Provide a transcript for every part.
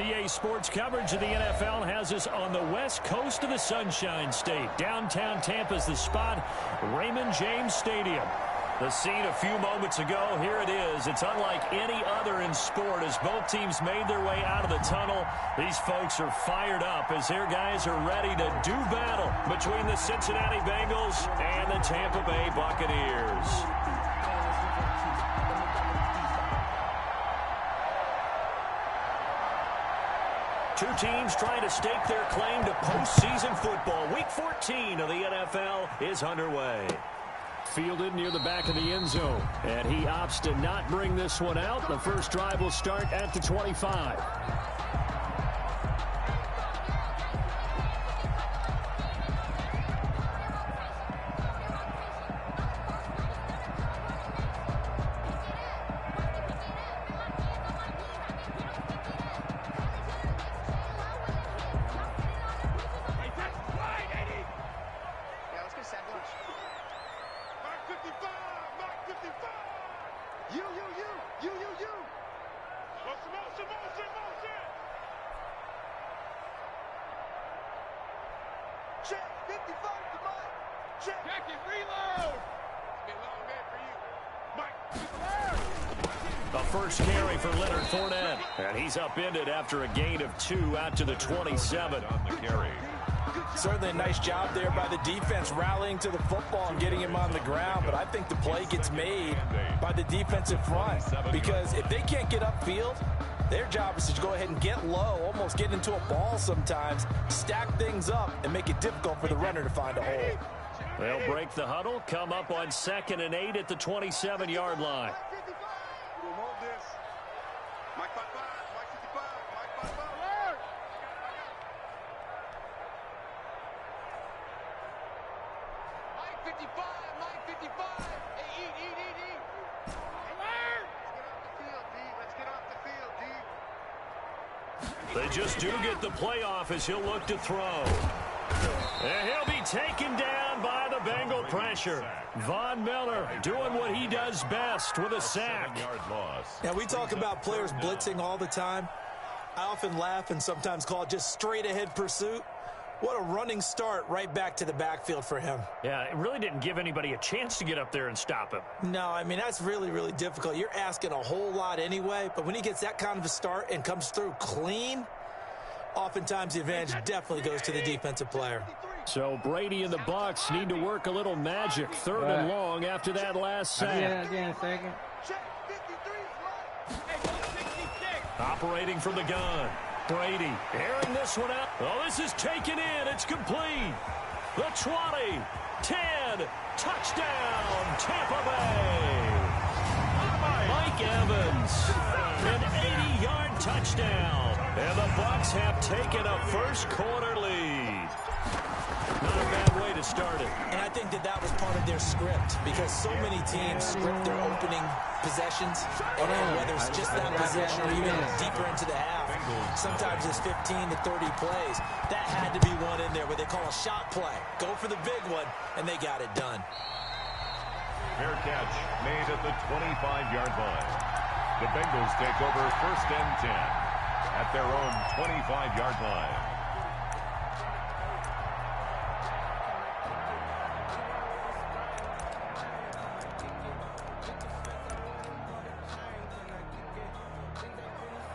EA Sports coverage of the NFL has us on the west coast of the Sunshine State. Downtown Tampa's the spot, Raymond James Stadium. The scene a few moments ago, here it is. It's unlike any other in sport as both teams made their way out of the tunnel. These folks are fired up as their guys are ready to do battle between the Cincinnati Bengals and the Tampa Bay Buccaneers. Two teams trying to stake their claim to postseason football. Week 14 of the NFL is underway. Fielded near the back of the end zone. And he opts to not bring this one out. The first drive will start at the 25. First carry for Leonard Fournette. And he's upended after a gain of 2 out to the 27 on the carry. Certainly a nice job there by the defense rallying to the football and getting him on the ground. But I think the play gets made by the defensive front. Because if they can't get upfield, their job is to go ahead and get low, almost get into a ball sometimes, stack things up, and make it difficult for the runner to find a hole. They'll break the huddle, come up on 2nd and 8 at the 27-yard line. They just do get the playoff as he'll look to throw. And he'll be taken down by the Bengal pressure. Von Miller doing what he does best with a sack. Now, we talk about players blitzing all the time. I often laugh and sometimes call it just straight-ahead pursuit. What a running start right back to the backfield for him. Yeah, it really didn't give anybody a chance to get up there and stop him. No, I mean, that's really, really difficult. You're asking a whole lot anyway, but when he gets that kind of a start and comes through clean, oftentimes the advantage definitely goes to the defensive player. So Brady and the Bucs need to work a little magic. 3rd and long after that last sack. Operating from the gun. Brady airing this one out. Oh, this is taken in. It's complete. The 20, 10, touchdown, Tampa Bay. Mike Evans, an 80-yard touchdown. And the Bucs have taken a first quarter lead. Not a bad way to start it. And I think that was part of their script because so many teams script their opening possessions. And then whether it's just that possession or even deeper into the half, sometimes it's 15 to 30 plays. That had to be one in there where they call a shot play. Go for the big one, and they got it done. Fair catch made at the 25-yard line. The Bengals take over 1st and 10 at their own 25-yard line.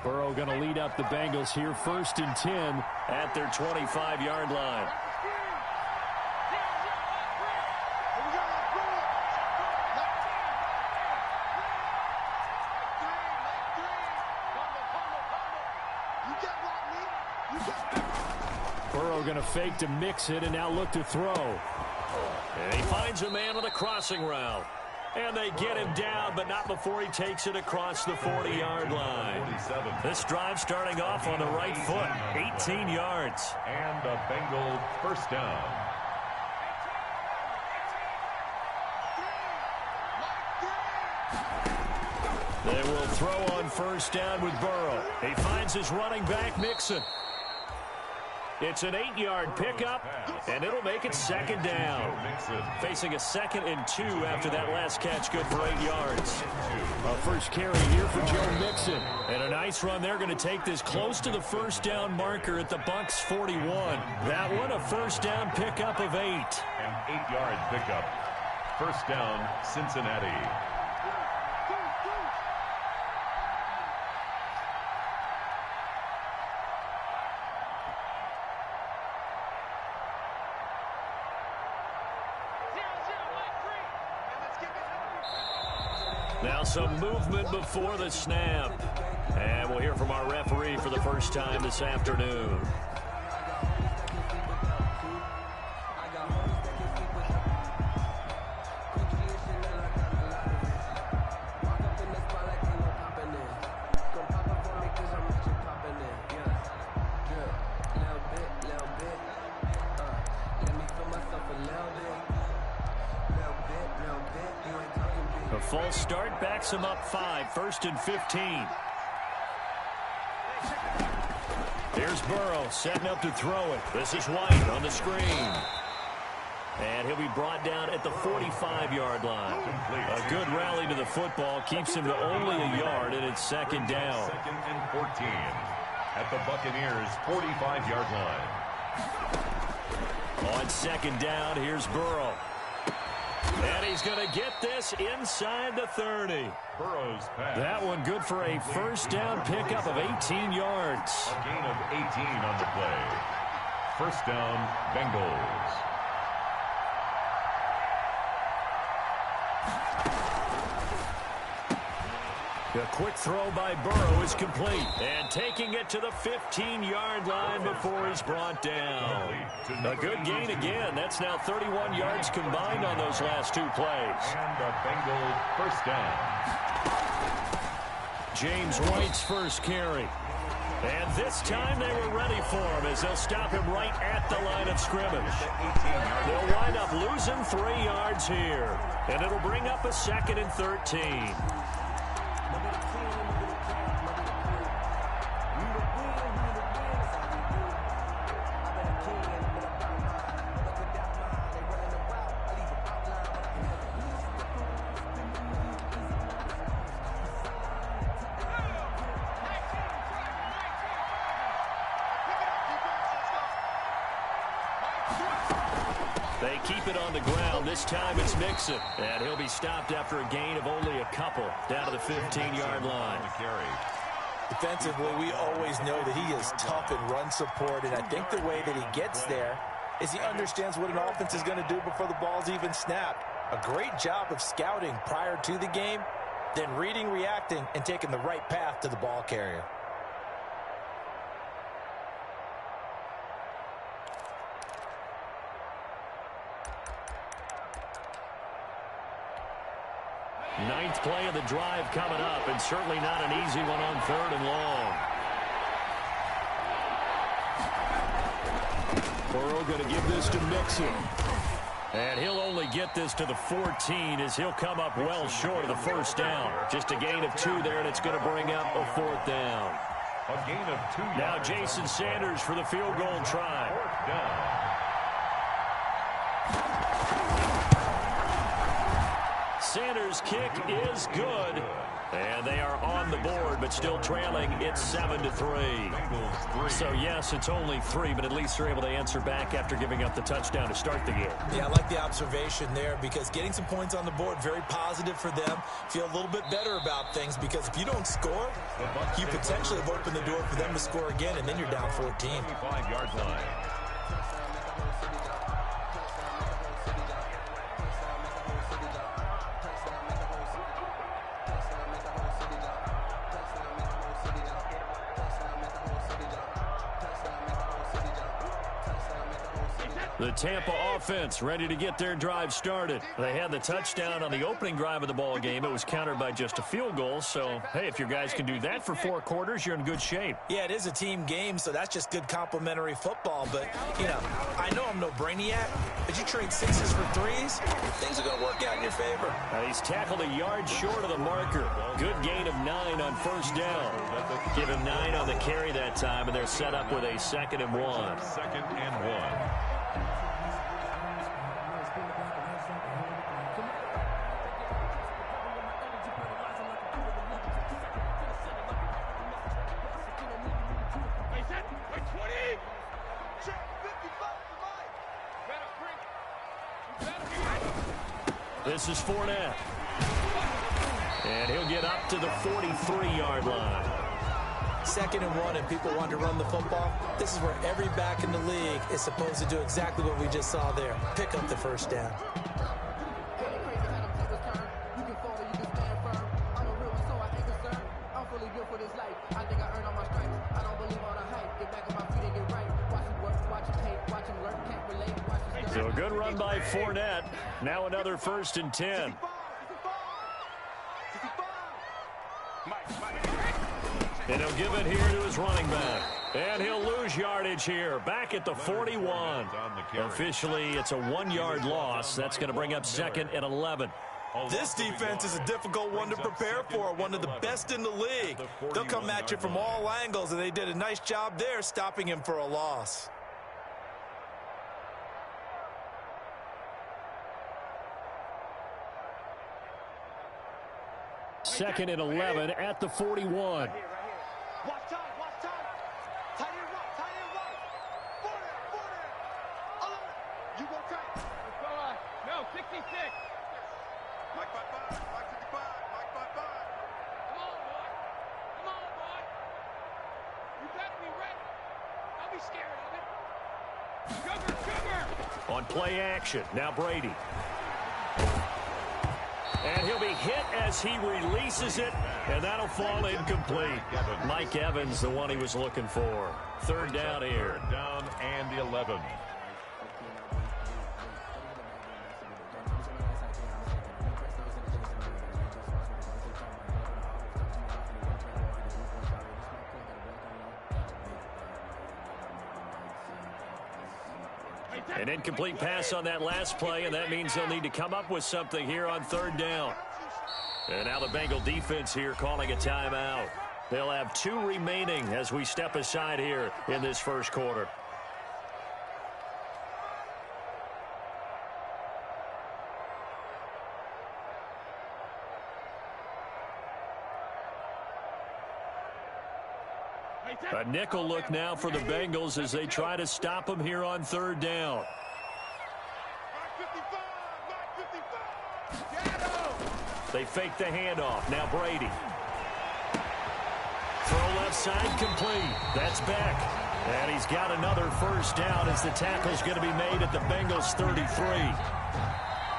Burrow going to lead up the Bengals here 1st and 10 at their 25-yard line. Burrow going to fake to mix it and now look to throw. And he finds a man on the crossing route. And they get him down, but not before he takes it across the 40-yard line. This drive starting off on the right foot, 18 yards. And a Bengal first down. They will throw on 1st down with Burrow. He finds his running back, Mixon. It's an 8-yard pickup, and it'll make it second down. Facing a 2nd and 2 after that last catch, good for 8 yards. A first carry here for Joe Mixon. And a nice run. They're going to take this close to the first down marker at the Bucs 41. That one, a first down pickup of 8. An 8-yard pickup. First down, Cincinnati. Now some movement before the snap. And we'll hear from our referee for the first time this afternoon. A false start backs him up 5, 1st and 15. Here's Burrow setting up to throw it. This is White on the screen. And he'll be brought down at the 45-yard line. A good rally to the football keeps him to only a yard, and it's second down. 2nd and 14 at the Buccaneers' 45-yard line. On second down, here's Burrow. And he's going to get this inside the 30. Burrow's pass. That one good for a first down pickup of 18 yards. A gain of 18 on the play. First down, Bengals. The quick throw by Burrow is complete. And taking it to the 15-yard line before he's brought down. A good gain again. That's now 31 yards combined on those last 2 plays. And a Bengal first down. James White's first carry. And this time they were ready for him as they'll stop him right at the line of scrimmage. They'll wind up losing 3 yards here. And it'll bring up a 2nd and 13. They keep it on the ground. This time it's Mixon. And he'll be stopped after a gain of only a couple down to the 15-yard line. Defensively, we always know that he is tough in run support, and I think the way that he gets there is he understands what an offense is going to do before the ball's even snapped. A great job of scouting prior to the game, then reading, reacting, and taking the right path to the ball carrier. Ninth play of the drive coming up, and certainly not an easy one on 3rd and long. Burrow going to give this to Mixon. And he'll only get this to the 14 as he'll come up well short of the first down. Just a gain of 2 there, and it's going to bring up a 4th down. A gain of 2 yards. Now Jason Sanders for the field goal try. 4th down. Sanders' kick is good. And they are on the board, but still trailing. It's 7-3. So, yes, it's only 3, but at least they're able to answer back after giving up the touchdown to start the game. Yeah, I like the observation there because getting some points on the board, very positive for them. Feel a little bit better about things because if you don't score, you potentially have opened the door for them to score again, and then you're down 14. 25-yard line. The Tampa offense ready to get their drive started. They had the touchdown on the opening drive of the ball game. It was countered by just a field goal. So, hey, if your guys can do that for 4 quarters, you're in good shape. Yeah, it is a team game, so that's just good complimentary football. But, you know, I know I'm no brainiac, but you trade 6s for 3s, things are going to work out in your favor. He's tackled a yard short of the marker. Good gain of 9 on first down. Give him 9 on the carry that time, and they're set up with a 2nd and 1. 2nd and 1. This is Fournette. And he'll get up to the 43-yard line. 2nd and 1, and people want to run the football. This is where every back in the league is supposed to do exactly what we just saw there. Pick up the first down. So a good run by Fournette. Now another 1st and 10. And he'll give it here to his running back. And he'll lose yardage here. Back at the 41. Officially, it's a 1-yard loss. That's going to bring up 2nd and 11. This defense is a difficult one to prepare for, one of the best in the league. They'll come at you from all angles, and they did a nice job there stopping him for a loss. Second and 11 at the 41. Watch time, watch time. Tight end right. 40. You go tight. No, 66. Mike 55, Mike 55, Mike 55. Come on, boy. You better be ready. Don't be scared of it. Sugar. On play action, now Brady. And he'll be hit as he releases it, and that'll fall incomplete. Mike Evans, the one he was looking for. 3rd down here. 3rd down and 11. An incomplete pass on that last play, and that means they'll need to come up with something here on 3rd down. And now the Bengal defense here calling a timeout. They'll have 2 remaining as we step aside here in this 1st quarter. A nickel look now for the Bengals as they try to stop them here on 3rd down. They fake the handoff. Now Brady. Throw left side complete. That's Beck. And he's got another 1st down as the tackle's going to be made at the Bengals 33.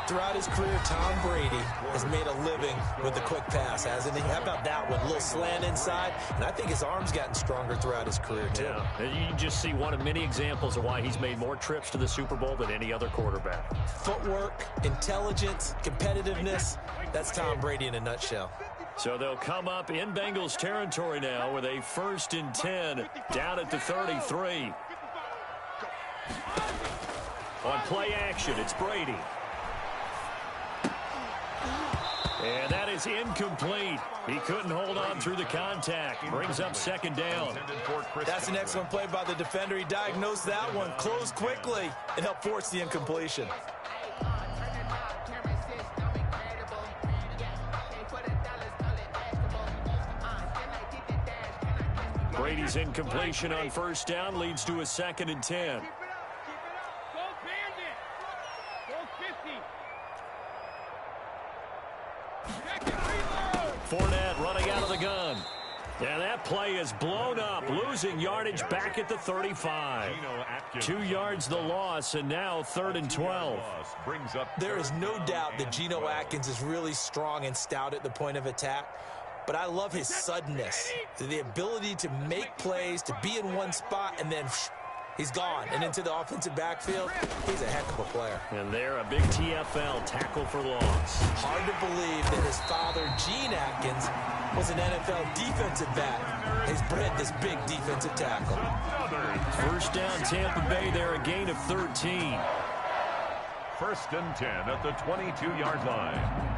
Throughout his career, Tom Brady has made a living with the quick pass, hasn't he? How about that one? A little slant inside, and I think his arm's gotten stronger throughout his career, too. Yeah. You just see one of many examples of why he's made more trips to the Super Bowl than any other quarterback. Footwork, intelligence, competitiveness, that's Tom Brady in a nutshell. So they'll come up in Bengals territory now with a 1st and 10 down at the 33. On play action, it's Brady. And that is incomplete. He couldn't hold on through the contact. Brings up 2nd down. That's an excellent play by the defender. He diagnosed that one, closed quickly, and helped force the incompletion. Brady's incompletion on 1st down leads to a 2nd and 10. Go Bandit. Go 50. Fournette running out of the gun. And that play is blown up, losing yardage back at the 35. 2 yards the loss, and now 3rd and 12. There is no doubt that Geno Atkins is really strong and stout at the point of attack. But I love his suddenness, the ability to make plays, to be in one spot, and then he's gone. And into the offensive backfield, he's a heck of a player. And there, a big TFL, tackle for loss. Hard to believe that his father, Gene Atkins, was an NFL defensive back. He's bred this big defensive tackle. First down, Tampa Bay there, a gain of 13. First and 10 at the 22-yard line.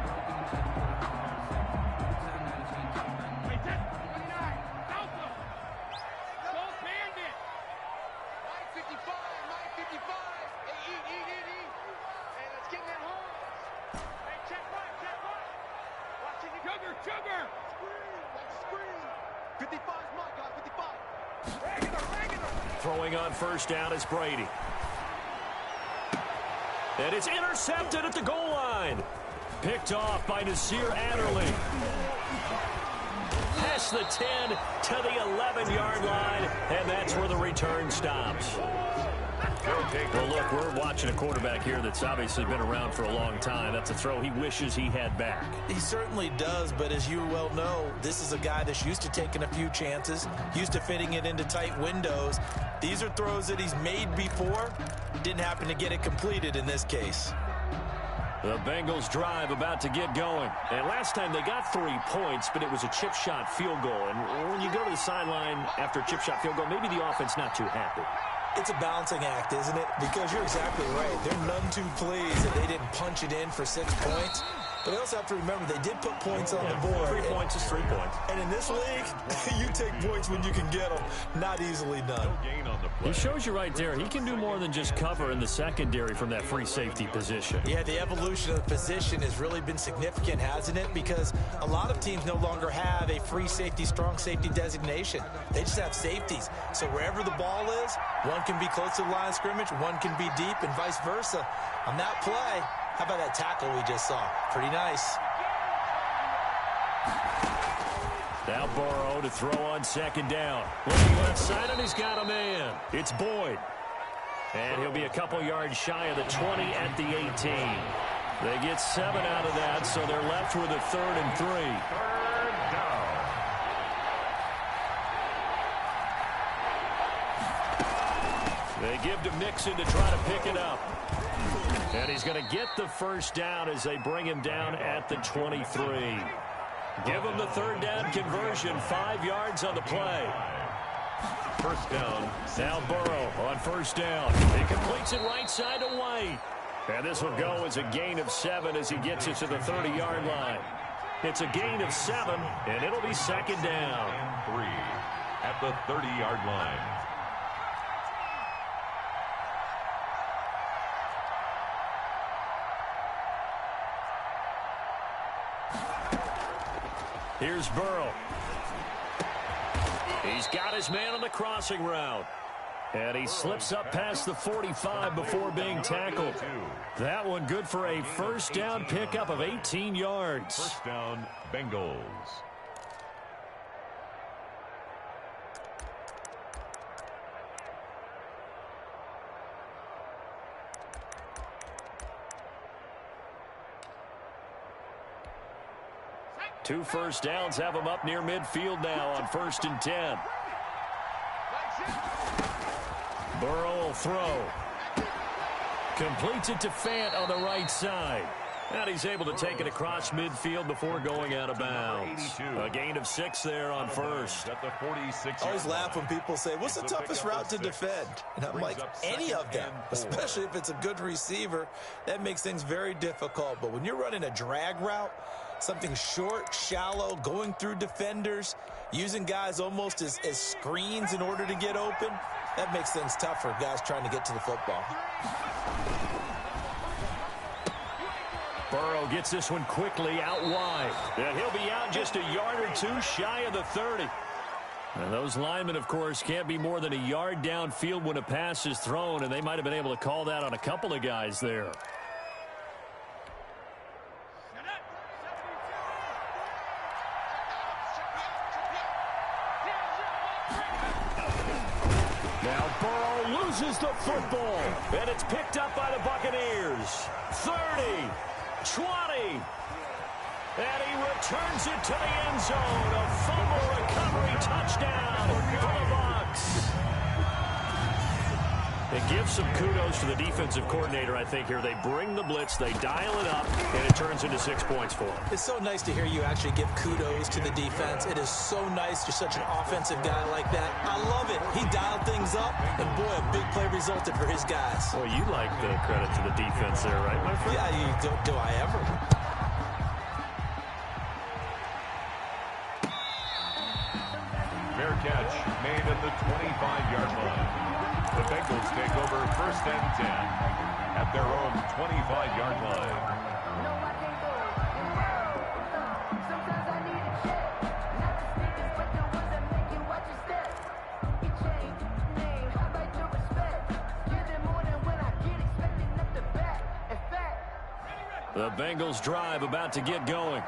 Throwing on first down is Brady. And it's intercepted at the goal line. Picked off by Nasir Adderley. Past the 10 to the 11-yard line, and that's where the return stops. Well, look, we're watching a quarterback here that's obviously been around for a long time. That's a throw he wishes he had back. He certainly does, but as you well know, this is a guy that's used to taking a few chances, used to fitting it into tight windows. These are throws that he's made before. Didn't happen to get it completed in this case. The Bengals drive about to get going. And last time they got 3 points, but it was a chip shot field goal. And when you go to the sideline after a chip shot field goal, maybe the offense not too happy. It's a balancing act, isn't it? Because you're exactly right. They're none too pleased that they didn't punch it in for 6 points. But they also have to remember they did put points on the board. 3 points is 3 points. And in this league, you take points when you can get them. Not easily done. He shows you right there. He can do more than just cover in the secondary from that free safety position. Yeah, the evolution of the position has really been significant, hasn't it? Because a lot of teams no longer have a free safety, strong safety designation. They just have safeties. So wherever the ball is, one can be close to the line of scrimmage, one can be deep, and vice versa. On that play, how about that tackle we just saw? Pretty nice. Now Burrow to throw on second down. Looking outside, and he's got a man. It's Boyd. And he'll be a couple yards shy of the 20 at the 18. They get 7 out of that, so they're left with a 3rd and 3. Third down. They give to Mixon to try to pick it up. And he's going to get the first down as they bring him down at the 23. Give him the 3rd down conversion, 5 yards on the play. First down. Now Burrow on first down. He completes it right side to White. And this will go as a gain of 7 as he gets it to the 30-yard line. It's a gain of 7, and it'll be second down. 3 at the 30-yard line. Here's Burrow. He's got his man on the crossing route. And he slips up past the 45 before being tackled. That one good for a first down pickup of 18 yards. First down, Bengals. Two first downs have him up near midfield now on 1st and 10. Burrow will throw. Completes it to Fant on the right side. And he's able to take it across midfield before going out of bounds. A gain of 6 there on first. At the 46. I always laugh when people say, what's the toughest route to defend? And I'm like, any of them, especially if it's a good receiver. That makes things very difficult. But when you're running a drag route, something short, shallow, going through defenders, using guys almost as screens in order to get open, that makes things tough for guys trying to get to the football. Burrow gets this one quickly out wide. And he'll be out just a yard or 2 shy of the 30. And those linemen, of course, can't be more than a yard downfield when a pass is thrown, and they might have been able to call that on a couple of guys there. Now Burrow loses the football, and it's picked up by the Buccaneers. 30, 20, and he returns it to the end zone. A fumble recovery touchdown for the Bucs. It gives some kudos to the defensive coordinator, I think, here. They bring the blitz, they dial it up, and it turns into 6 points for them. It's so nice to hear you actually give kudos to the defense. It is so nice you're such an offensive guy like that. I love it. He dialed things up, and boy, a big play resulted for his guys. Well, you like the credit to the defense there, right, my friend? Yeah, do I ever? Fair catch made at the 25-yard line. The Bengals take over 1st and 10 at their own 25-yard line. The Bengals drive about to get going.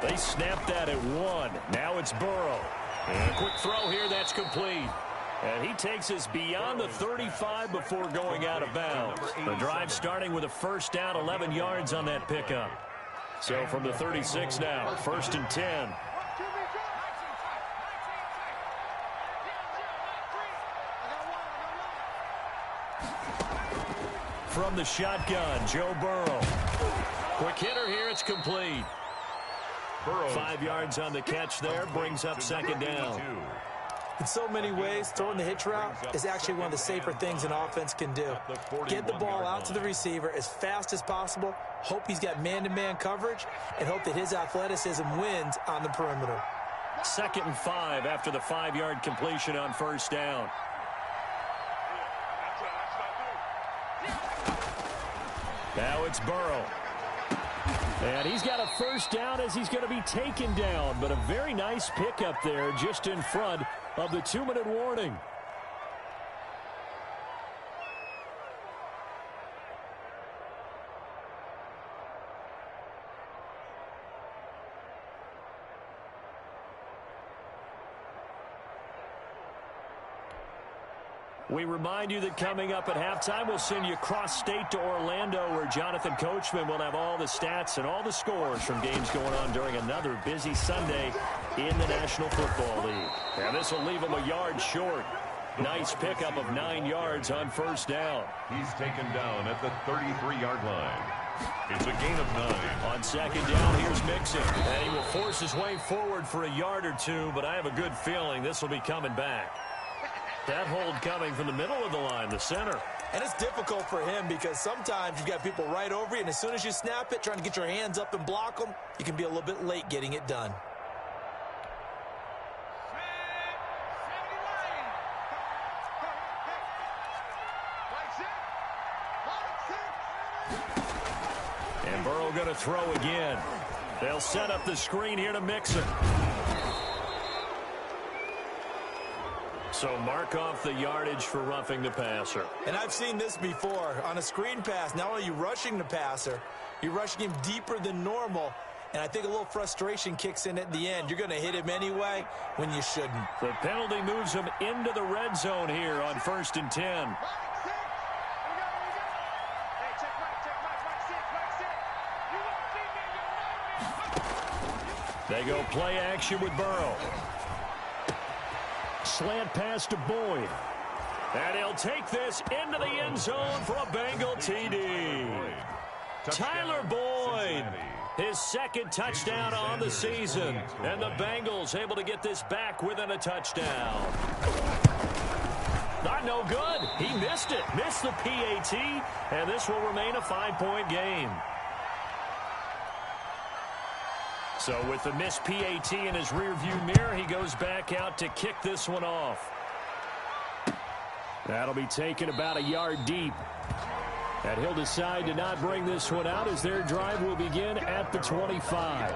They snapped that at 1. Now it's Burrow. And a quick throw here, that's complete. And he takes us beyond the 35 before going out of bounds. The drive starting with a first down, 11 yards on that pickup. So from the 36 now, 1st and 10. From the shotgun, Joe Burrow. Quick hitter here, it's complete. 5 yards on the catch there, brings up 2nd down. In so many ways, throwing the hitch route is actually one of the safer things an offense can do. Get the ball out to the receiver as fast as possible, hope he's got man-to-man coverage, and hope that his athleticism wins on the perimeter. 2nd and 5 after the 5-yard completion on 1st down. Now it's Burrow. And he's got a first down as he's going to be taken down. But a very nice pickup there just in front of the 2-minute warning. We remind you that coming up at halftime, we'll send you cross-state to Orlando, where Jonathan Coachman will have all the stats and all the scores from games going on during another busy Sunday in the National Football League. And this will leave him a yard short. Nice pickup of 9 yards on 1st down. He's taken down at the 33-yard line. It's a gain of 9. On 2nd down, here's Mixon. And he will force his way forward for a yard or two, but I have a good feeling this will be coming back. That hold coming from the middle of the line, the center. And it's difficult for him because sometimes you've got people right over you, and as soon as you snap it, trying to get your hands up and block them, you can be a little bit late getting it done. And Burrow going to throw again. They'll set up the screen here to Mixon. So mark off the yardage for roughing the passer. And I've seen this before. On a screen pass, not only are you rushing the passer, you're rushing him deeper than normal. And I think a little frustration kicks in at the end. You're going to hit him anyway when you shouldn't. The penalty moves him into the red zone here on 1st and 10. They go play action with Burrow. Slant pass to Boyd. And he'll take this into the end zone for a Bengal TD. Tyler Boyd, his 2nd touchdown on the season. And the Bengals able to get this back within a touchdown. Not no good. He missed it. Missed the PAT. And this will remain a 5-point game. So with the missed PAT in his rearview mirror, he goes back out to kick this one off. That'll be taken about a yard deep. And he'll decide to not bring this one out as their drive will begin at the 25.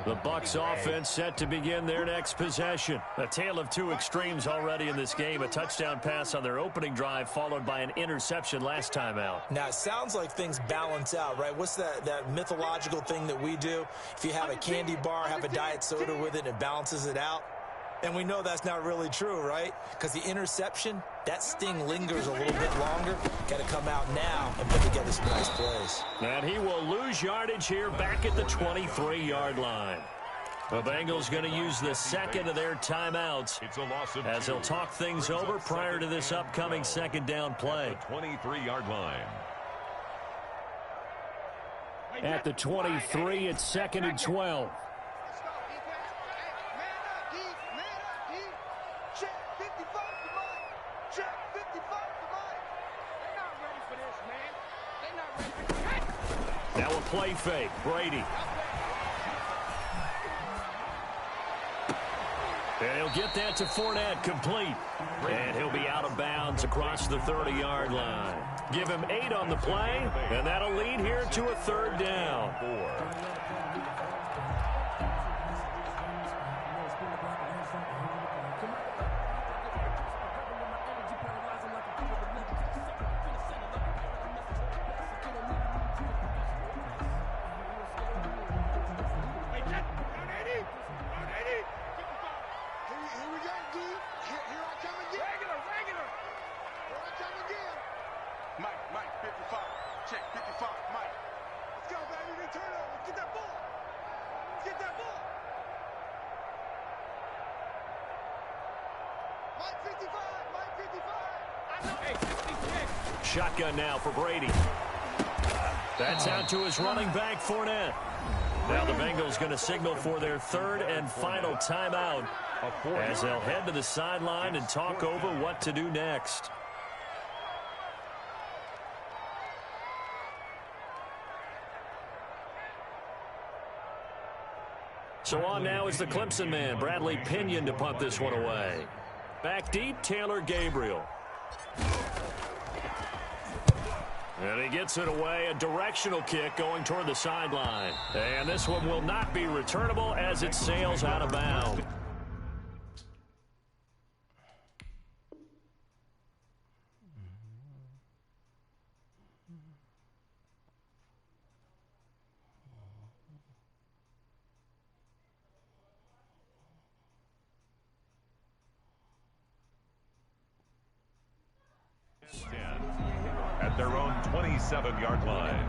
The Bucs offense set to begin their next possession. A tale of two extremes already in this game. A touchdown pass on their opening drive followed by an interception last time out. Now, it sounds like things balance out, right? What's that mythological thing that we do? If you have a candy bar, have a diet soda with it, it balances it out. And we know that's not really true, right? Because the interception, that sting lingers a little bit longer. Got to come out now and put together some nice plays. And he will lose yardage here back at the 23-yard line. The Bengals going to use the second of their timeouts as they'll talk things over prior to this upcoming second down play. 23-yard line. At the 23, it's 2nd and 12. Now a play fake. Brady. And he'll get that to Fournette, complete. And he'll be out of bounds across the 30-yard line. Give him 8 on the play, and that'll lead here to a 3rd down. Shotgun now for Brady. That's out to his running back, Fournette. Now the Bengals going to signal for their 3rd and final timeout as they'll head to the sideline and talk over what to do next. So on now is the Clemson man, Bradley Pinion, to punt this one away. Back deep, Taylor Gabriel. And he gets it away, a directional kick going toward the sideline. And this one will not be returnable as it sails out of bounds. At their own 27-yard line.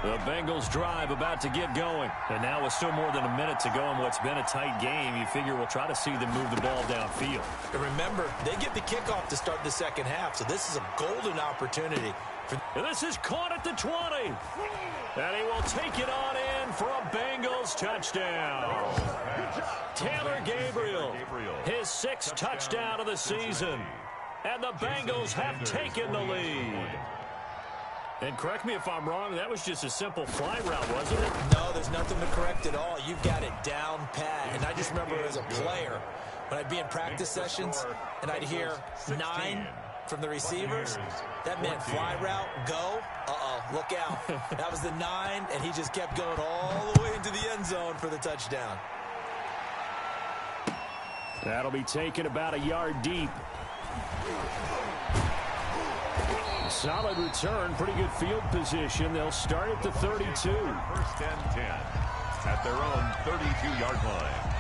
The Bengals drive about to get going. And now with still more than a minute to go in what's been a tight game, you figure we'll try to see them move the ball downfield. And remember, they get the kickoff to start the second half, so this is a golden opportunity. And this is caught at the 20. And he will take it on in for a Bengals touchdown. Taylor Gabriel, his 6th touchdown of the season. And the Bengals have taken the lead. And correct me if I'm wrong, that was just a simple fly route, wasn't it? No, there's nothing to correct at all. You've got it down pat. And I just remember as a player, when I'd be in practice sessions, and I'd hear 9 from the receivers, that meant fly route, go, look out. That was the 9, and he just kept going all the way into the end zone for the touchdown. That'll be taken about a yard deep. Solid return, pretty good field position. They'll start at the 32. 1st and 10 at their own 32-yard line.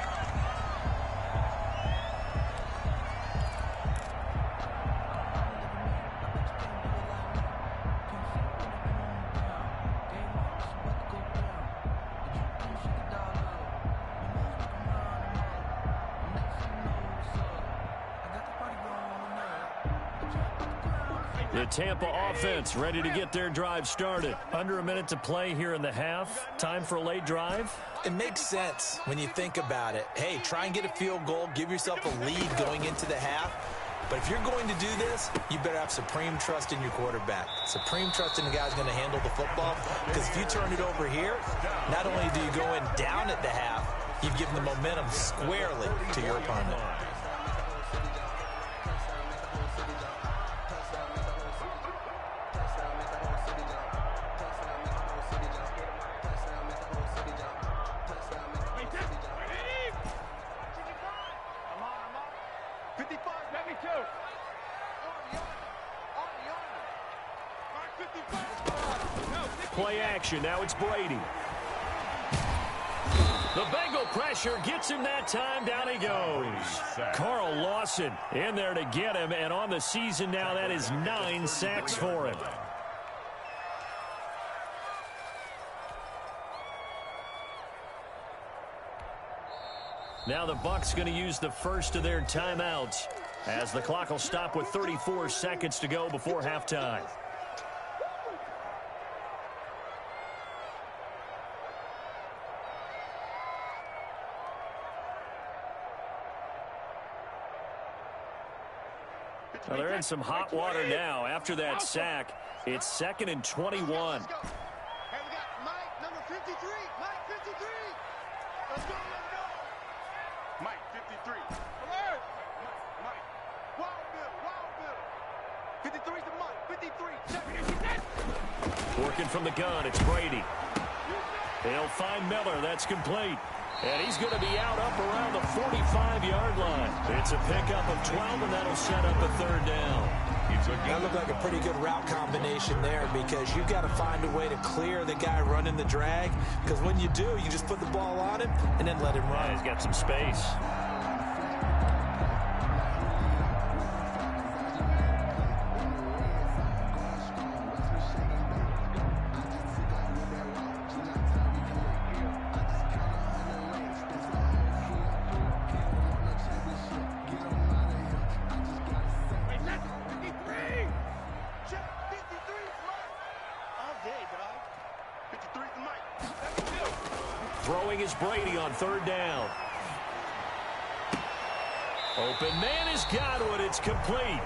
The Tampa offense ready to get their drive started. Under a minute to play here in the half. Time for a late drive. It makes sense when you think about it. Hey, try and get a field goal. Give yourself a lead going into the half. But if you're going to do this, you better have supreme trust in your quarterback. Supreme trust in the guy who's going to handle the football. Because if you turn it over here, not only do you go in down at the half, You've given the momentum squarely to your opponent. Play action. Now it's Brady. The Bengal pressure gets him that time. Down he goes. Carl Lawson in there to get him. And on the season now, that is 9 sacks for him. Now the Bucs going to use the first of their timeouts as the clock will stop with 34 seconds to go before halftime. Well, they're in some hot water now. After that sack, it's 2nd and 21. Hey, we got Mike, number 53. Mike, 53. Let's go, let's go. Mike, 53. Alert. Mike. Wild Bill. 53's the Mike. 53. Working from the gun, it's Brady. They'll find Miller. That's complete. And he's going to be out up around the 45-yard line. It's a pickup of 12, and that'll set up a 3rd down. That looked like a pretty good route combination there because you've got to find a way to clear the guy running the drag. Because when you do, you just put the ball on him and then let him run. Yeah, he's got some space. Throwing is Brady on 3rd down. Open man has got it. It's complete.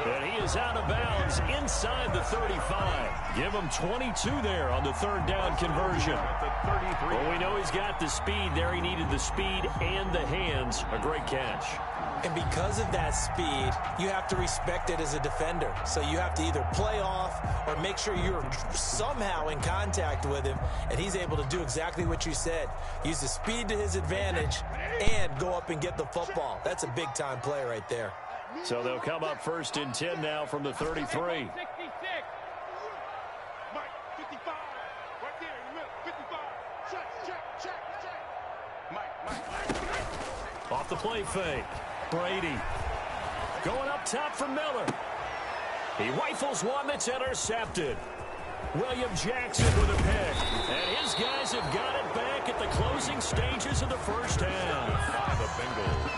And he is out of bounds inside the 35. Give him 22 there on the 3rd down conversion. Well, we know he's got the speed there. He needed the speed and the hands. A great catch. And because of that speed, you have to respect it as a defender. So you have to either play off or make sure you're somehow in contact with him, and he's able to do exactly what you said. Use the speed to his advantage and go up and get the football. That's a big-time play right there. So they'll come up 1st and 10 now from the 33. 66. Mike, 55. Right there in the middle. 55. Check. Mike. Off the play fake. Brady going up top for Miller. He rifles one that's intercepted. William Jackson with a pick. And his guys have got it back at the closing stages of the first half. By the Bengals.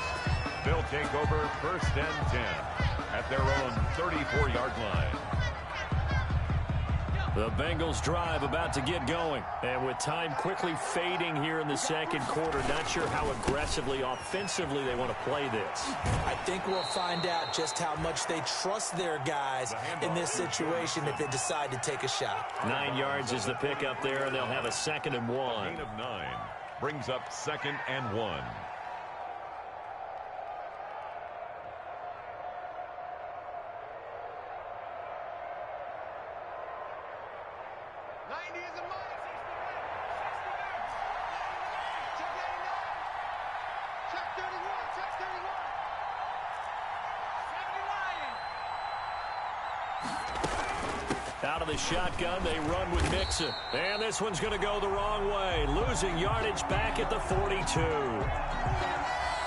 They'll take over 1st and 10 at their own 34-yard line. The Bengals drive about to get going. And with time quickly fading here in the 2nd quarter, not sure how aggressively, offensively they want to play this. I think we'll find out just how much they trust their guys in this situation if they decide to take a shot. 9 yards is the pickup there, and they'll have a 2nd and 1. Gain of 9 brings up 2nd and 1. Out of the shotgun, they run with Mixon. And this one's going to go the wrong way. Losing yardage back at the 42.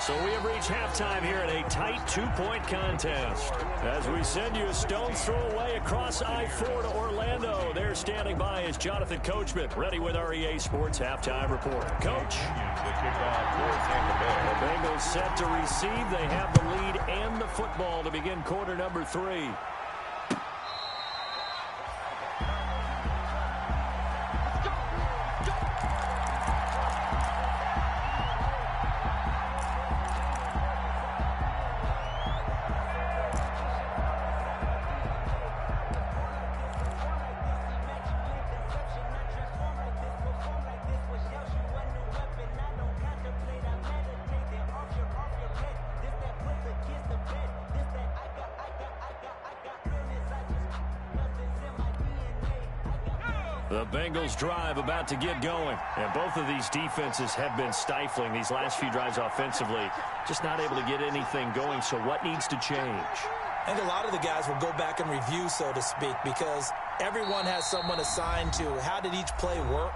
So we have reached halftime here in a tight 2-point contest. As we send you a stone's throw away across I-4 to Orlando. There standing by is Jonathan Coachman, ready with our EA Sports Halftime Report. Coach. The kickoff for Tampa Bay. The Bengals set to receive. They have the lead and the football to begin quarter number 3. The Bengals drive about to get going. And both of these defenses have been stifling these last few drives offensively. Just not able to get anything going. So what needs to change? I think a lot of the guys will go back and review, so to speak, because everyone has someone assigned to how did each play work.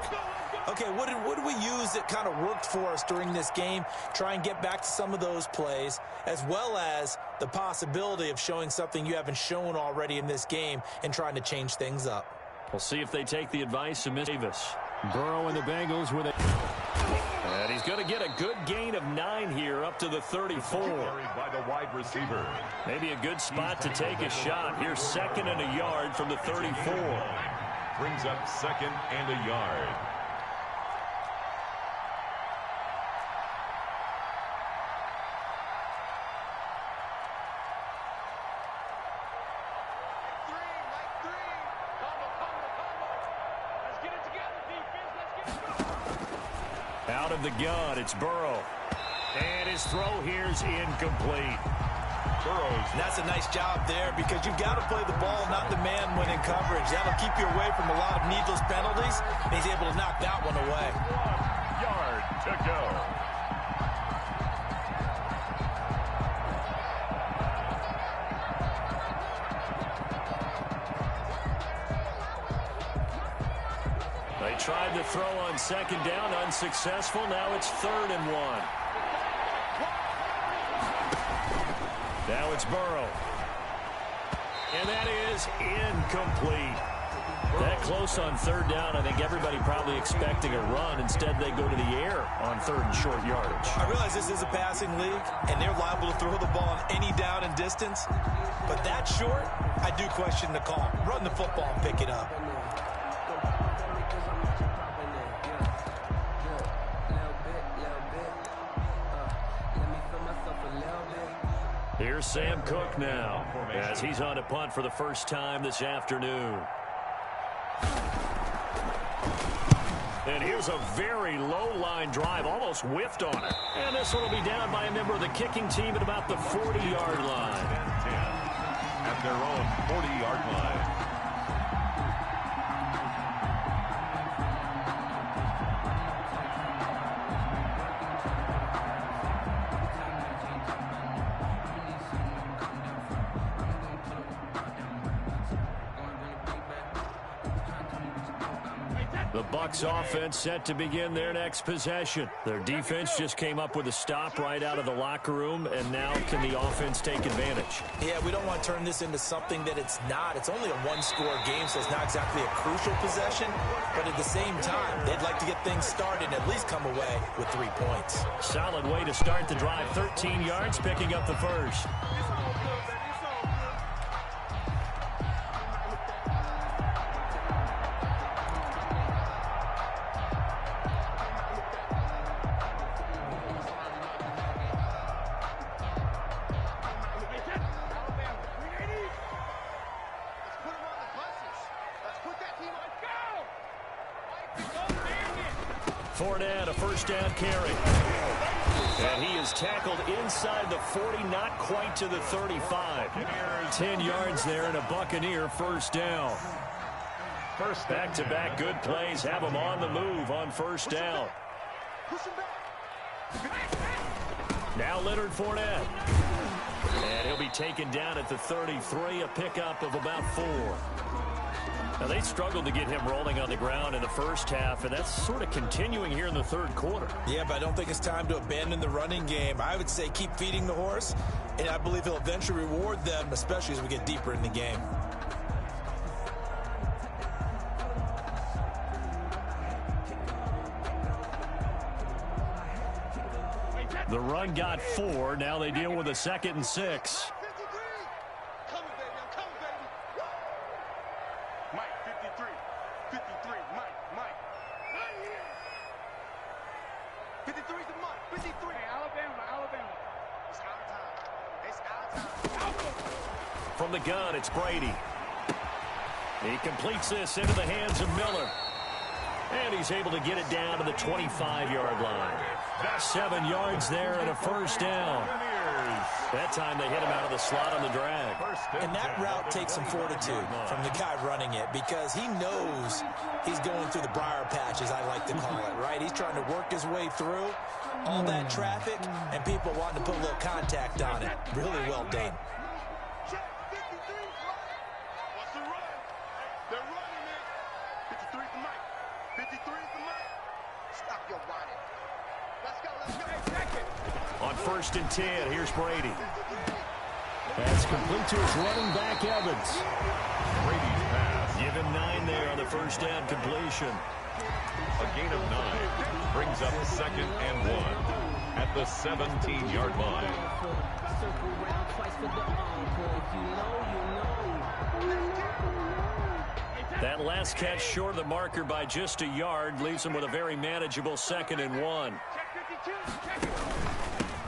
Okay, what did we use that kind of worked for us during this game? Try and get back to some of those plays, as well as the possibility of showing something you haven't shown already in this game and trying to change things up. We'll see if they take the advice of Miss Davis. Burrow and the Bengals with it. And he's going to get a good gain of 9 here up to the 34. By the wide receiver. Maybe a good spot to take a shot. Here's 2nd and a yard from the 34. Brings up 2nd and a yard. Out of the gun, it's Burrow. And his throw here's incomplete. Burrows. And that's a nice job there because you've got to play the ball, not the man when in coverage. That'll keep you away from a lot of needless penalties. And he's able to knock that one away. 1 yard to go. They tried to throw on 2nd down, unsuccessful. Now it's 3rd and 1. Now it's Burrow. And that is incomplete. That close on 3rd down. I think everybody probably expecting a run. Instead, they go to the air on 3rd and short yardage. I realize this is a passing league, and they're liable to throw the ball on any down and distance. But that short, I do question the call. Run the football and pick it up. Here's Sam Cook now as he's on a punt for the first time this afternoon. And here's a very low-line drive, almost whiffed on it. And this one will be down by a member of the kicking team at about the 40-yard line. 10 at their own 40-yard line. The Bucs offense set to begin their next possession. Their defense just came up with a stop right out of the locker room, and now can the offense take advantage? Yeah, we don't want to turn this into something that it's not. It's only a one-score game, so it's not exactly a crucial possession. But at the same time, they'd like to get things started and at least come away with 3 points. Solid way to start the drive. 13 yards, picking up the first. Fournette, a first down carry. And he is tackled inside the 40, not quite to the 35. 10 yards there and a Buccaneer first down. Back-to-back good plays have him on the move on first down. Now Leonard Fournette. And he'll be taken down at the 33, a pickup of about 4. Now, they struggled to get him rolling on the ground in the first half, and that's sort of continuing here in the third quarter. Yeah, but I don't think it's time to abandon the running game. I would say keep feeding the horse, and I believe he'll eventually reward them, especially as we get deeper in the game. The run got 4. Now they deal with a 2nd and 6. From the gun, it's Brady. He completes this into the hands of Miller. And he's able to get it down to the 25-yard line. 7 yards there and a first down. That time they hit him out of the slot on the drag. And that route takes some fortitude from the guy running it because he knows he's going through the briar patch, as I like to call it, right? He's trying to work his way through all that traffic and people wanting to put a little contact on it. Really well done. They're running it. 53 is the mic. 53 is the mic. Stop your running. Let's go, let's go. Hey, check it. On 1st and 10, here's Brady. That's complete to his running back, Evans. Brady's pass. Give him 9 there on the first down completion. A gain of 9 brings up 2nd and 1 at the 17-yard line. That last catch short of the marker by just a yard leaves him with a very manageable 2nd and 1.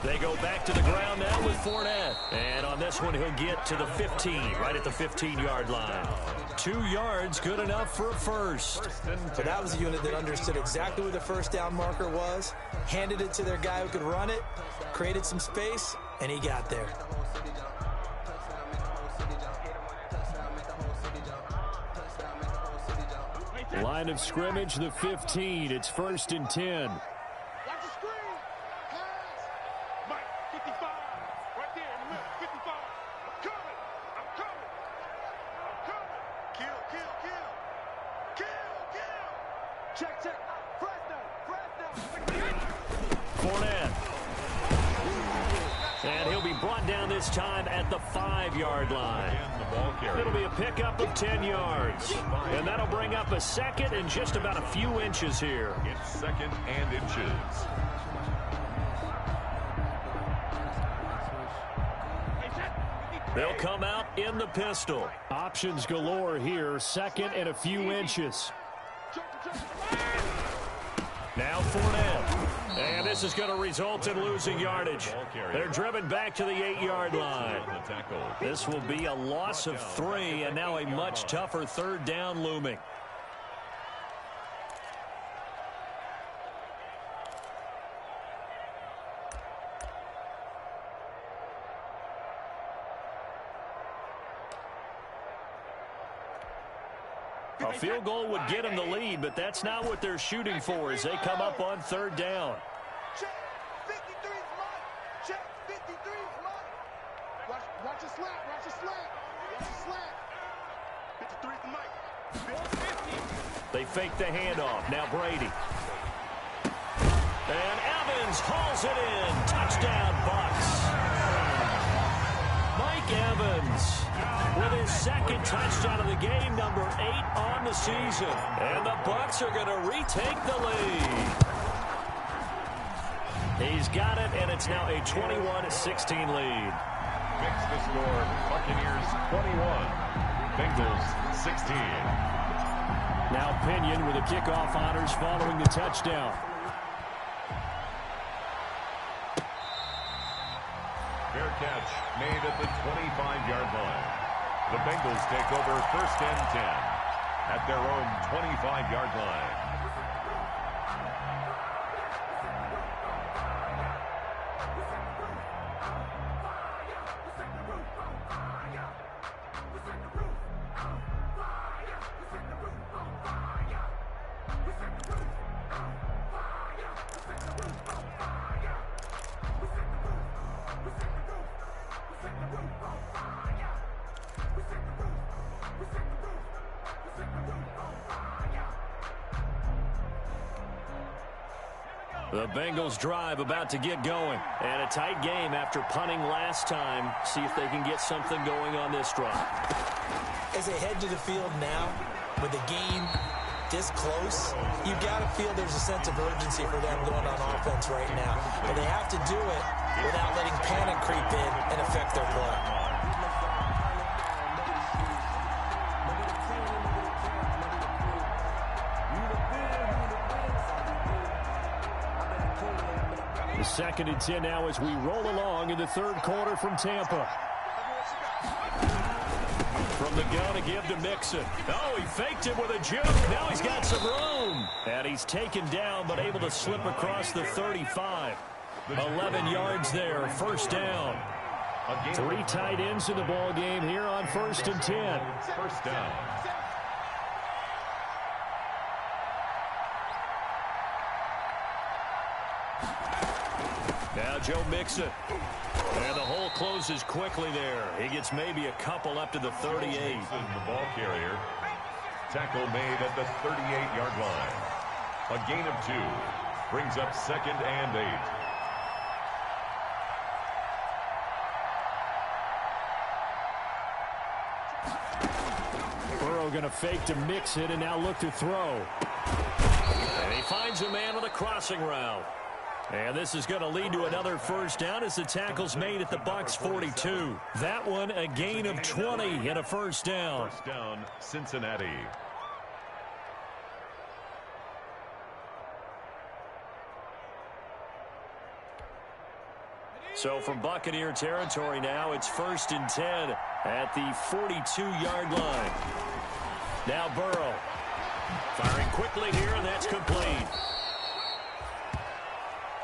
They go back to the ground now with Fournette. And on this one, he'll get to the 15, right at the 15-yard line. 2 yards, good enough for a first. So that was a unit that understood exactly where the first down marker was, handed it to their guy who could run it, created some space, and he got there. Line of scrimmage, the 15. It's 1st and 10. Watch the screen. Pass. Mike, 55. Right there in the middle. 55. I'm coming. I'm coming. I'm coming. Kill, kill, kill. Kill, kill. Check, check. Fresno. Fournette. And he'll be brought down this time at the 5-yard line. It'll be a pickup of 10 yards. And that'll bring up a 2nd and just about a few inches here. It's 2nd and inches. They'll come out in the pistol. Options galore here. 2nd and a few inches. Now Fournette. And this is going to result in losing yardage. They're driven back to the 8-yard line. This will be a loss of 3, and now a much tougher 3rd down looming. A field goal would get them the lead, but that's not what they're shooting for as they come up on 3rd down. Check. 53's mine. Check. 53's mine. Watch the slant. Watch the slant. Watch the slant. 53's the mic. 50. They fake the handoff. Now Brady. And Evans hauls it in. Touchdown, Bucs. Mike Evans with his 2nd touchdown of the game, number 8 on the season. And the Bucs are going to retake the lead. He's got it, and it's now a 21-16 lead. Fix the score. Buccaneers 21. Bengals 16. Now Pinion with the kickoff honors following the touchdown. Fair catch made at the 25-yard line. The Bengals take over 1st and 10 at their own 25-yard line. The Bengals drive about to get going. And a tight game after punting last time. See if they can get something going on this drive. As they head to the field now, with the game this close, you've got to feel there's a sense of urgency for them going on offense right now. But they have to do it without letting panic creep in and affect their play. The 2nd and 10 now as we roll along in the 3rd quarter from Tampa. From the gun to give to Mixon. Oh, he faked it with a juke. Now he's got some room. And he's taken down but able to slip across the 35. 11 yards there, 1st down. Three tight ends in the ball game here on 1st and 10. First down. Now Joe Mixon. And the hole closes quickly there. He gets maybe a couple up to the 38. The ball carrier. Tackle made at the 38-yard line. A gain of 2. Brings up 2nd and 8. Burrow going to fake to mix it and now look to throw. And he finds a man on the crossing route. And this is going to lead to another first down as the tackle's made at the Bucs 42. That one a gain of 20 and a first down. First down, Cincinnati. So from Buccaneer territory now, it's 1st and 10 at the 42-yard line. Now Burrow firing quickly here, and that's complete.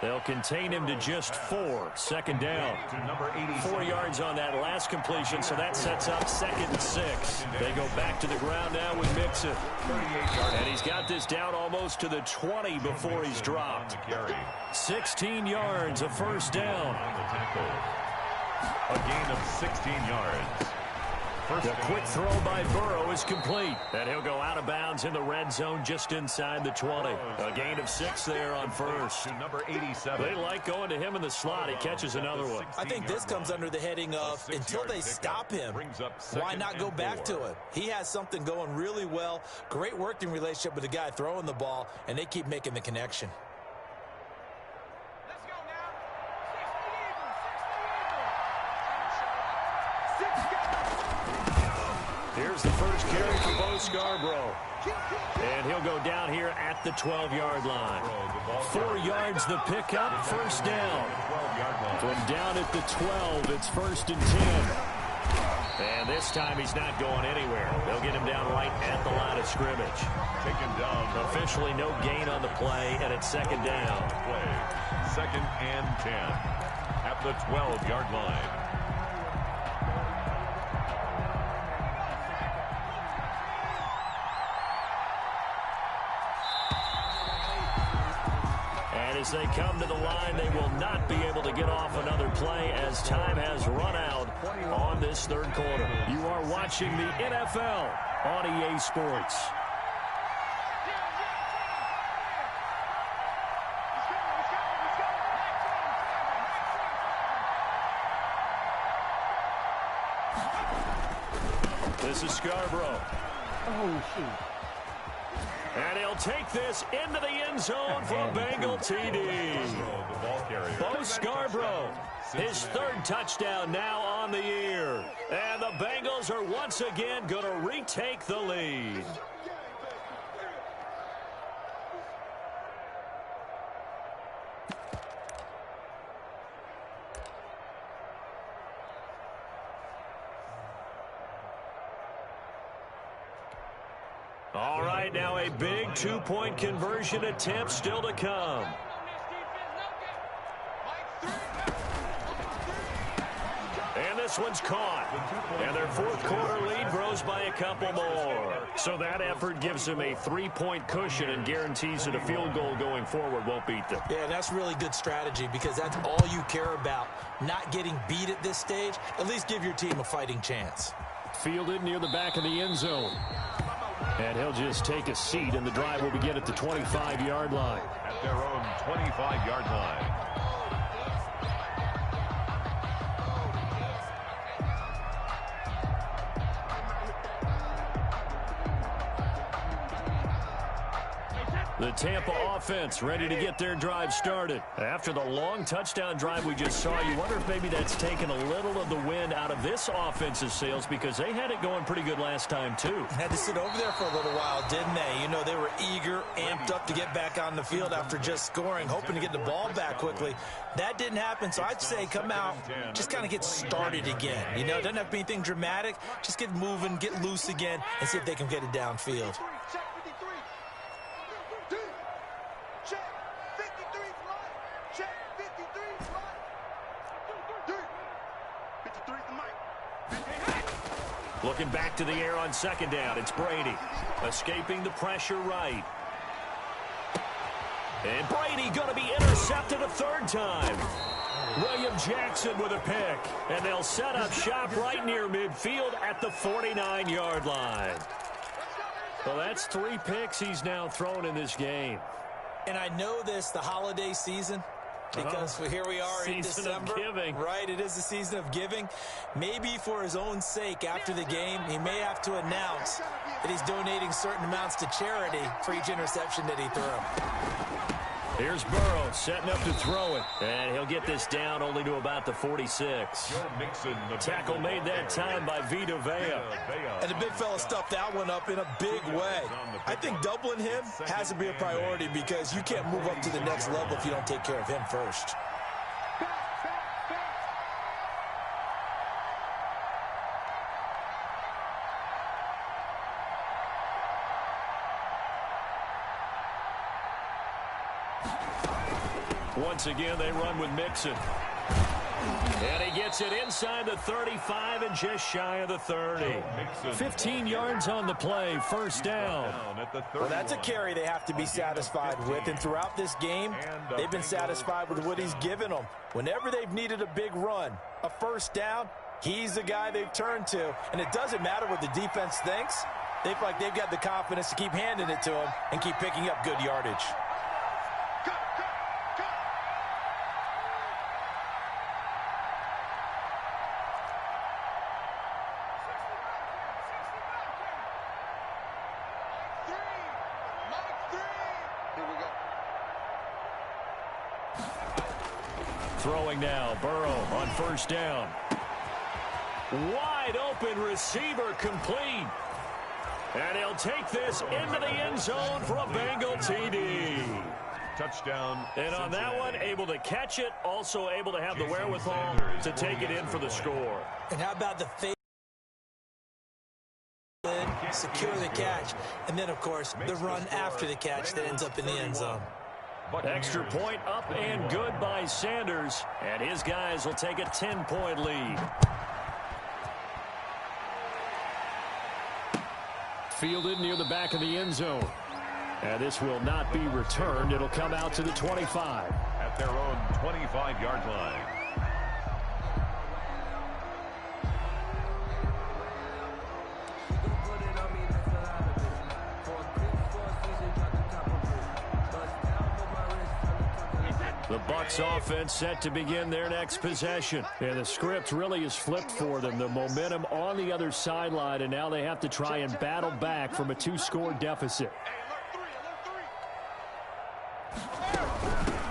They'll contain him to just 4. 2nd down. 4 yards on that last completion, so that sets up 2nd and 6. They go back to the ground now with Mixon. And he's got this down almost to the 20 before he's dropped. 16 yards, a first down. A gain of 16 yards. The quick throw by Burrow is complete. And he'll go out of bounds in the red zone just inside the 20. A gain of 6 there on first. Number 87. They like going to him in the slot. He catches another one. I think this comes under the heading of until they stop him, why not go back to him? He has something going really well. Great working relationship with the guy throwing the ball, and they keep making the connection. Here's the first carry for Bo Scarborough. And he'll go down here at the 12-yard line. 4 yards the pickup, first down. From down at the 12, it's 1st and 10. And this time he's not going anywhere. They'll get him down right at the line of scrimmage. Taken down. Officially no gain on the play, and it's 2nd down. 2nd and 10 at the 12-yard line. As they come to the line, they will not be able to get off another play as time has run out on this 3rd quarter. You are watching the NFL on EA Sports. This is Scarborough. Oh, shoot. And he'll take this into the end zone for a Bengal TD. Bo Scarborough, his 3rd touchdown now on the year. And the Bengals are once again going to retake the lead. All right, now a big 2-point conversion attempt still to come. And this one's caught. And their 4th quarter lead grows by a couple more. So that effort gives them a 3-point cushion and guarantees that a field goal going forward won't beat them. Yeah, that's really good strategy because that's all you care about. Not getting beat at this stage. At least give your team a fighting chance. Fielded near the back of the end zone. And he'll just take a seat, and the drive will begin at the 25-yard line. At their own 25-yard line. The Tampa offense ready to get their drive started. After the long touchdown drive we just saw, you wonder if maybe that's taken a little of the wind out of this offensive sails because they had it going pretty good last time, too. Had to sit over there for a little while, didn't they? You know, they were eager, amped up to get back on the field after just scoring, hoping to get the ball back quickly. That didn't happen, so I'd say come out, just kind of get started again. You know, it doesn't have to be anything dramatic. Just get moving, get loose again, and see if they can get it downfield. Looking back to the air on second down. It's Brady. Escaping the pressure right. And Brady going to be intercepted a third time. William Jackson with a pick. And they'll set up shop right near midfield at the 49-yard line. Well, that's 3 picks he's now thrown in this game. And I know this, the holiday season, because here we are in December. Season of giving. Right, it is the season of giving. Maybe for his own sake, after the game, he may have to announce that he's donating certain amounts to charity for each interception that he threw. Here's Burrow setting up to throw it. And he'll get this down only to about the 46. Tackle made that time by Vita Vea. And the big fella stuffed that one up in a big way. I think doubling him has to be a priority because you can't move up to the next level if you don't take care of him first. Once again, they run with Mixon. And he gets it inside the 35 and just shy of the 30. 15 yards on the play, first down. Well, that's a carry they have to be satisfied with. And throughout this game, they've been satisfied with what he's given them. Whenever they've needed a big run, a first down, he's the guy they've turned to. And it doesn't matter what the defense thinks. They feel like they've got the confidence to keep handing it to him and keep picking up good yardage. Throwing now, Burrow on first down. Wide open receiver complete. And he'll take this into the end zone for a Bengal TD. Touchdown. And on that one, able to catch it, also able to have the wherewithal to take it in for the score. And how about the fake? Secure the catch. And then, of course, the run after the catch that ends up in the end zone. Extra point up and good by Sanders. And his guys will take a 10-point lead. Fielded near the back of the end zone. And this will not be returned. It'll come out to the 25. At their own 25-yard line. The Bucs offense set to begin their next possession. And the script really is flipped for them. The momentum on the other sideline, and now they have to try and battle back from a 2-score deficit.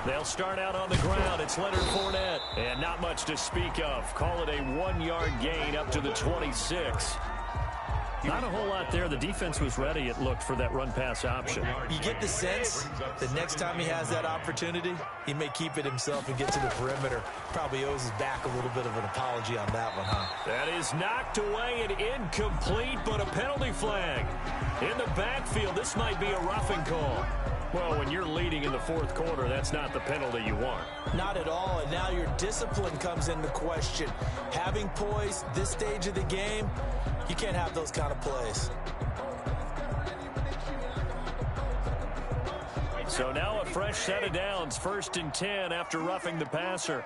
They'll start out on the ground. It's Leonard Fournette. And not much to speak of. Call it a 1-yard gain up to the 26. Not a whole lot there. The defense was ready, it looked, for that run-pass option. You get the sense that next time he has that opportunity, he may keep it himself and get to the perimeter. Probably owes his back a little bit of an apology on that one, huh? That is knocked away and incomplete, but a penalty flag. In the backfield, this might be a roughing call. Well, when you're leading in the fourth quarter, that's not the penalty you want. Not at all, and now your discipline comes into question. Having poise this stage of the game, you can't have those kind of plays. So now a fresh set of downs, 1st and 10 after roughing the passer.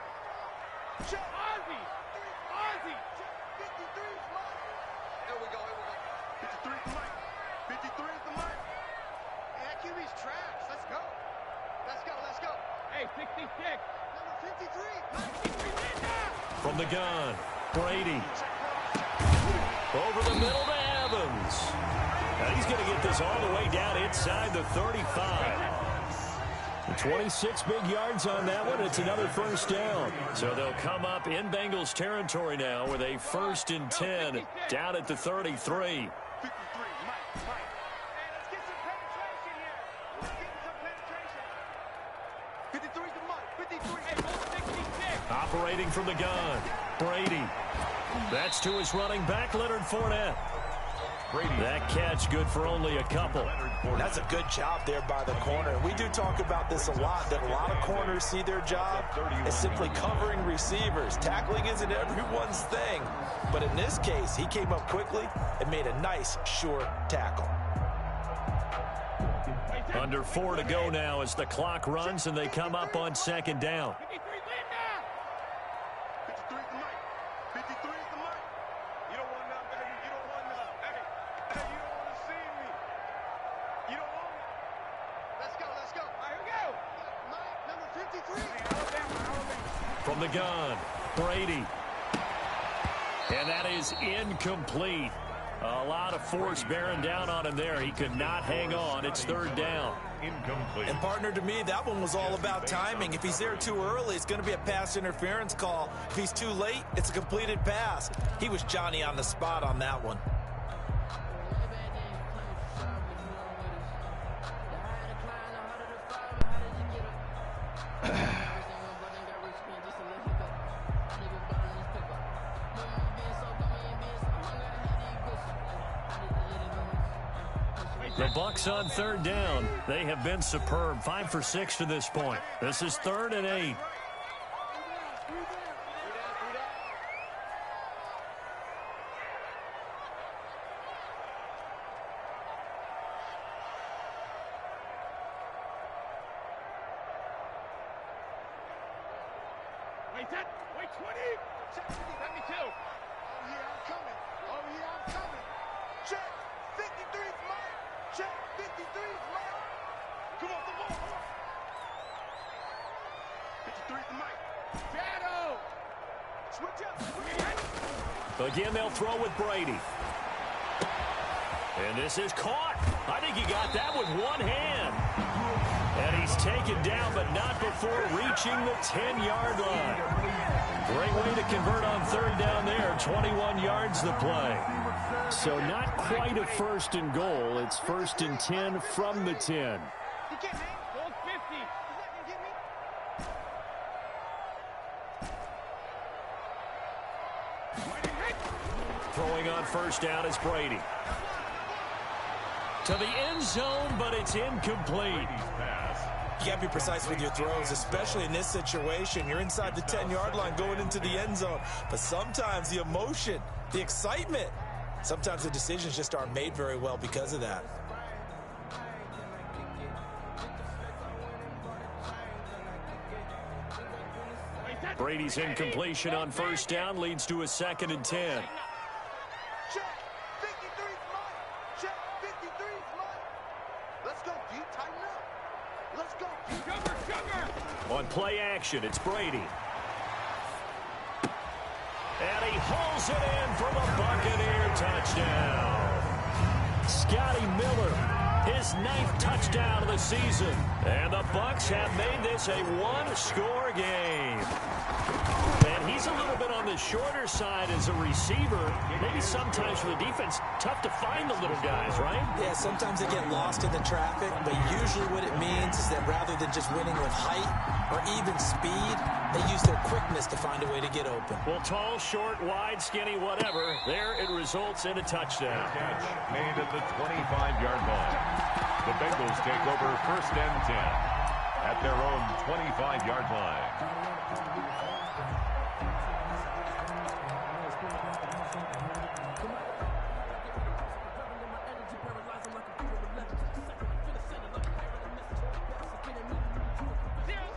From the gun, Brady. Over the middle to Evans. Now he's going to get this all the way down inside the 35. 26 big yards on that one. It's another first down. So they'll come up in Bengals territory now with a 1st and 10 down at the 33. Operating from the gun, Brady. That's to his running back, Leonard Fournette. That catch good for only a couple. That's a good job there by the corner. And we do talk about this a lot, that a lot of corners see their job as simply covering receivers. Tackling isn't everyone's thing. But in this case, he came up quickly and made a nice, short tackle. Under 4 to go now as the clock runs and they come up on second down. 53 is the mic. 53 is the mic. You don't want none, baby. You don't want none. Hey, you don't want to see me. You don't want me. Let's go, let's go. All right, here we go. Mike, number 53. From the gun, Brady. And that is incomplete. A lot of force bearing down on him there. He could not hang on. It's third down. Incomplete. And partner, to me, that one was all about timing. If he's there too early, it's going to be a pass interference call. If he's too late, it's a completed pass. He was Johnny on the spot on that one. The Bucs on third down. They have been superb. 5 for 6 to this point. This is 3rd and 8. Wait, 20. Check 50, let me too. Oh, yeah, I'm coming. Oh, yeah, I'm coming. Check 53's mine. Check 53's mine. Come on, come on, come on. 53's the mic. Shadow. Switch up. Again, they'll throw with Brady. And this is caught. I think he got that with one hand. And he's taken down, but not before reaching the 10-yard line. Great way to convert on third down there. 21 yards the play. So not quite a 1st and goal. It's 1st and 10 from the 10. You can't hang. Goal 50. Is that going to get me? Throwing on first down is Brady. To the end zone, but it's incomplete. You got to be precise with your throws, especially in this situation. You're inside the 10-yard line going into the end zone. But sometimes the emotion, the excitement, sometimes the decisions just aren't made very well because of that. Brady's incompletion on first down leads to a 2nd and 10. Check 53's mine. Check 53's mine. Let's go, D. Tighten up. Let's go. Sugar. On play action, it's Brady. And he hauls it in for the Buccaneer touchdown. Scotty Miller, his 9th touchdown of the season. And the Bucs have made this a one-score game. And he's a little bit on the shorter side as a receiver. Maybe sometimes for the defense, tough to find the little guys, right? Yeah, sometimes they get lost in the traffic, but usually what it means is that rather than just winning with height or even speed, they use their quickness to find a way to get open. Well, tall, short, wide, skinny, whatever, there it results in a touchdown. Catch made at the 25-yard line. The Bengals take over 1st and 10 at their own 25-yard line.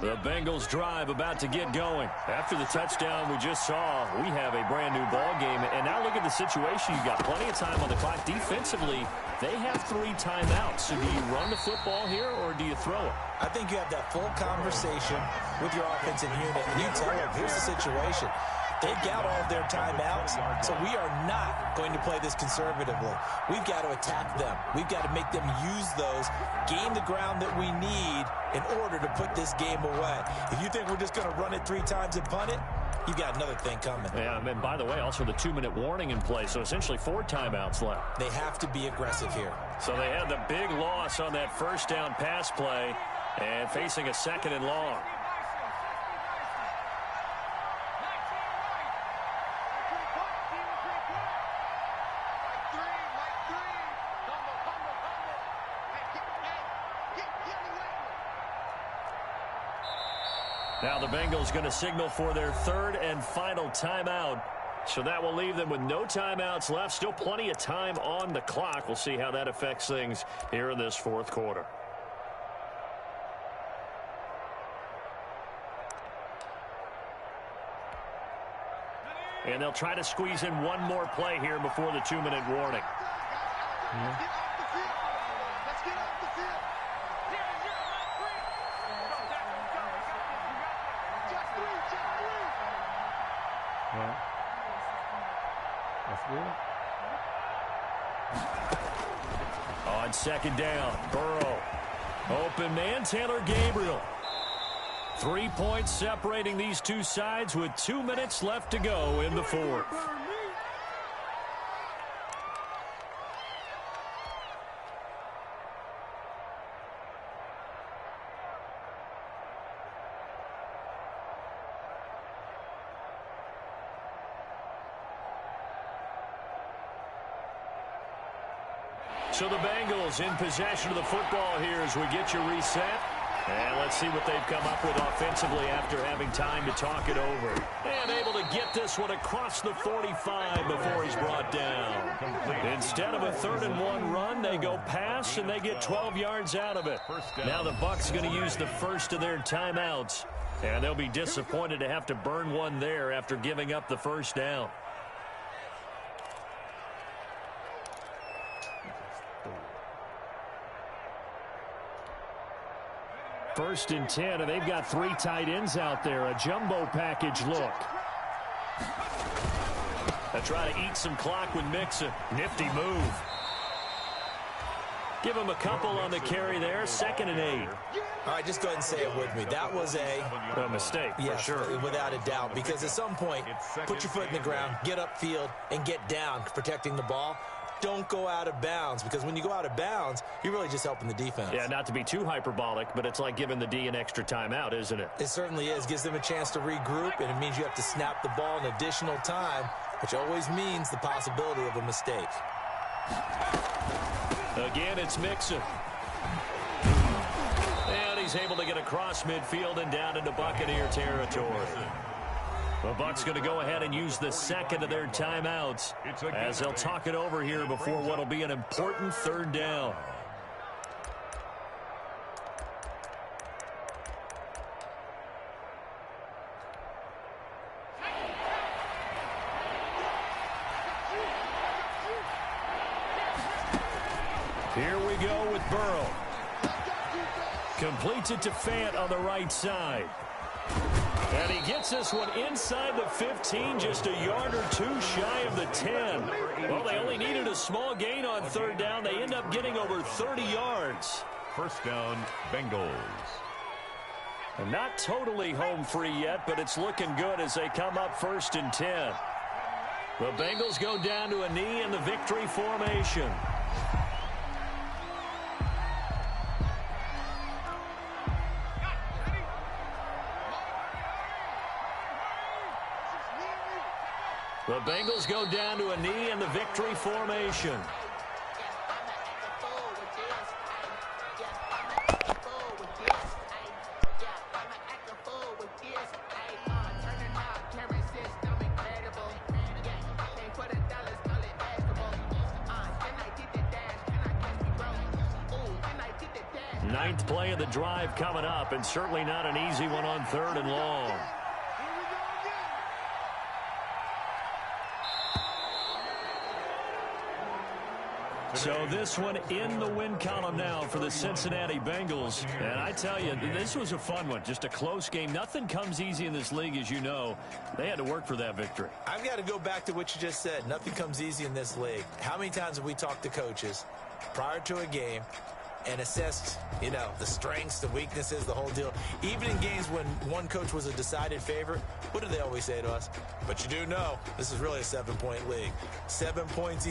The Bengals drive about to get going. After the touchdown we just saw, we have a brand new ball game. And now look at the situation. You've got plenty of time on the clock. Defensively, they have 3 timeouts. So do you run the football here or do you throw it? I think you have that full conversation with your offensive unit, and you tell them, here's the situation. They've got all of their timeouts, so we are not going to play this conservatively. We've got to attack them. We've got to make them use those, gain the ground that we need in order to put this game away. If you think we're just going to run it 3 times and punt it, you've got another thing coming. Yeah, and by the way, also the 2-minute warning in play, so essentially 4 timeouts left. They have to be aggressive here. So they had the big loss on that first down pass play and facing a 2nd and long. Mike 3. Now the Bengals going to signal for their third and final timeout. So that will leave them with no timeouts left. Still plenty of time on the clock. We'll see how that affects things here in this fourth quarter. And they'll try to squeeze in one more play here before the 2-minute warning. On second down, Burrow. Open man, Taylor Gabriel. 3 points separating these two sides with 2 minutes left to go in the fourth. So the Bengals in possession of the football here as we get you reset. And let's see what they've come up with offensively after having time to talk it over. And able to get this one across the 45 before he's brought down. Instead of a 3rd-and-1 run, they go pass, and they get 12 yards out of it. Now the Bucs going to use the first of their timeouts. And they'll be disappointed to have to burn one there after giving up the first down. First and 10, and they've got 3 tight ends out there. A jumbo package look. They try to eat some clock with Mixon. Nifty move. Give him a couple on the carry there. 2nd and 8. All right, just go ahead and say it with me. That was a mistake, yes, for sure. Without a doubt, because at some point, put your foot in the ground, get upfield, and get down, protecting the ball. Don't go out of bounds, because when you go out of bounds, you're really just helping the defense. Yeah, not to be too hyperbolic, but it's like giving the D an extra timeout, isn't it? It certainly is. Gives them a chance to regroup, and it means you have to snap the ball in additional time, which always means the possibility of a mistake. Again, it's Mixon. And he's able to get across midfield and down into Buccaneer territory. The Bucs going to go ahead and use the second of their timeouts as they'll talk it over here before what will be an important 3rd down. Here we go with Burrow. Completes it to Fant on the right side. And he gets this one inside the 15, just a yard or 2 shy of the 10. Well, they only needed a small gain on 3rd down. They end up getting over 30 yards. First down, Bengals. And not totally home free yet, but it's looking good as they come up 1st and 10. The Bengals go down to a knee in the victory formation. The Bengals go down to a knee in the victory formation. Ninth play of the drive coming up, and certainly not an easy one on 3rd and long. So this one in the win column now for the Cincinnati Bengals. And I tell you, this was a fun one. Just a close game. Nothing comes easy in this league, as you know. They had to work for that victory. I've got to go back to what you just said. Nothing comes easy in this league. How many times have we talked to coaches prior to a game and assessed, you know, the strengths, the weaknesses, the whole deal? Even in games when one coach was a decided favorite, what do they always say to us? But you do know this is really a 7-point league. 7 points.